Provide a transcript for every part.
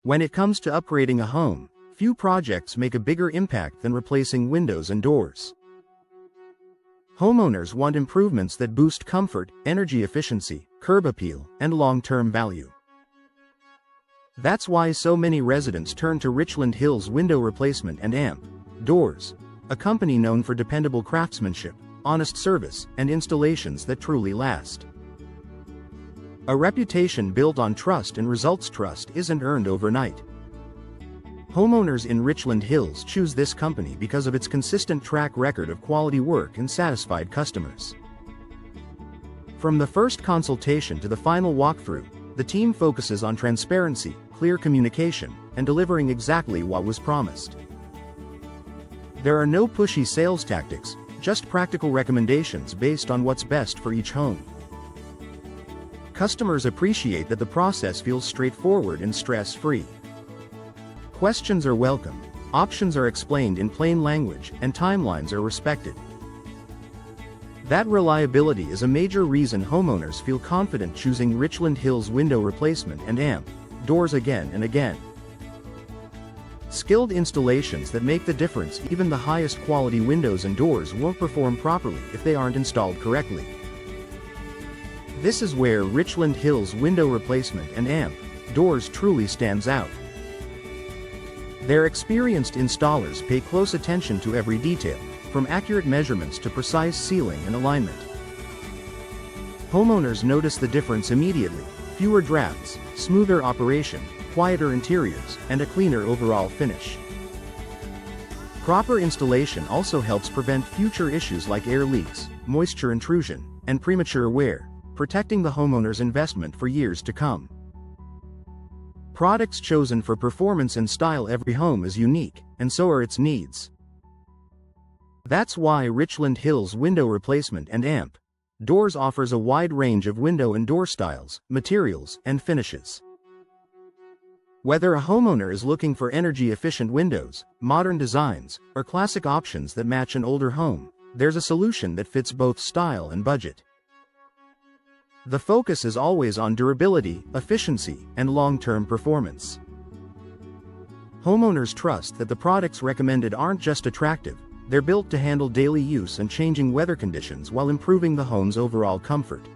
When it comes to upgrading a home, few projects make a bigger impact than replacing windows and doors. Homeowners want improvements that boost comfort, energy efficiency, curb appeal, and long-term value. That's why so many residents turn to Richland Hill's Window Replacement and AMP Doors, a company known for dependable craftsmanship, honest service, and installations that truly last. A reputation built on trust and results. Trust isn't earned overnight. Homeowners in Richland Hills choose this company because of its consistent track record of quality work and satisfied customers. From the first consultation to the final walkthrough, the team focuses on transparency, clear communication, and delivering exactly what was promised. There are no pushy sales tactics, just practical recommendations based on what's best for each home. Customers appreciate that the process feels straightforward and stress-free. Questions are welcome, options are explained in plain language, and timelines are respected. That reliability is a major reason homeowners feel confident choosing Richland Hill's Window Replacement and AMP Doors again and again. Skilled installations that make the difference. Even the highest quality windows and doors won't perform properly if they aren't installed correctly. This is where Richland Hill's Window Replacement and AMP Doors truly stands out. Their experienced installers pay close attention to every detail, from accurate measurements to precise sealing and alignment. Homeowners notice the difference immediately: fewer drafts, smoother operation, quieter interiors, and a cleaner overall finish. Proper installation also helps prevent future issues like air leaks, moisture intrusion, and premature wear, protecting the homeowner's investment for years to come. Products chosen for performance and style. Every home is unique, and so are its needs. That's why Richland Hill's Window Replacement and AMP Doors offers a wide range of window and door styles, materials, and finishes. Whether a homeowner is looking for energy-efficient windows, modern designs, or classic options that match an older home, there's a solution that fits both style and budget. The focus is always on durability, efficiency, and long-term performance. Homeowners trust that the products recommended aren't just attractive, they're built to handle daily use and changing weather conditions while improving the home's overall comfort.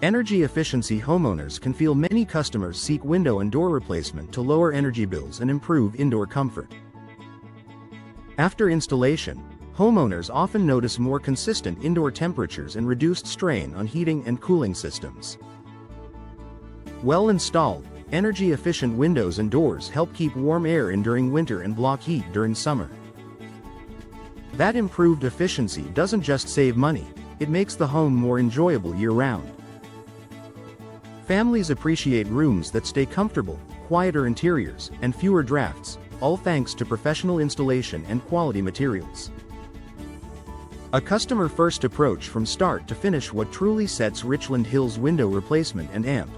Energy efficiency. Homeowners can feel many customers seek window and door replacement to lower energy bills and improve indoor comfort. After installation, homeowners often notice more consistent indoor temperatures and reduced strain on heating and cooling systems. Well installed, energy-efficient windows and doors help keep warm air in during winter and block heat during summer. That improved efficiency doesn't just save money, it makes the home more enjoyable year-round. Families appreciate rooms that stay comfortable, quieter interiors, and fewer drafts, all thanks to professional installation and quality materials. A customer-first approach from start to finish. What truly sets Richland Hill's Window Replacement and AMP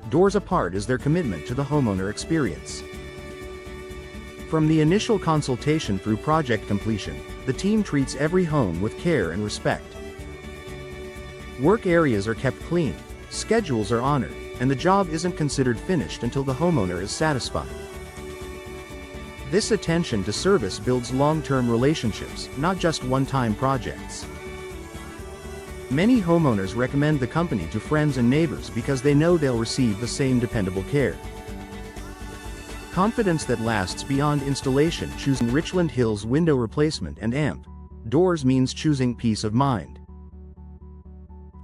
Doors apart is their commitment to the homeowner experience. From the initial consultation through project completion, the team treats every home with care and respect. Work areas are kept clean, schedules are honored, and the job isn't considered finished until the homeowner is satisfied. This attention to service builds long-term relationships, not just one-time projects. Many homeowners recommend the company to friends and neighbors because they know they'll receive the same dependable care. Confidence that lasts beyond installation. Choosing Richland Hill's Window Replacement and AMP Doors means choosing peace of mind.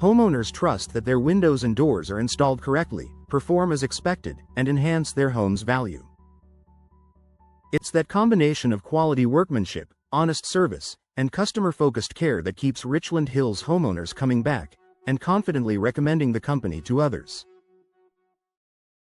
Homeowners trust that their windows and doors are installed correctly, perform as expected, and enhance their home's value. It's that combination of quality workmanship, honest service, and customer-focused care that keeps Richland Hill's homeowners coming back and confidently recommending the company to others.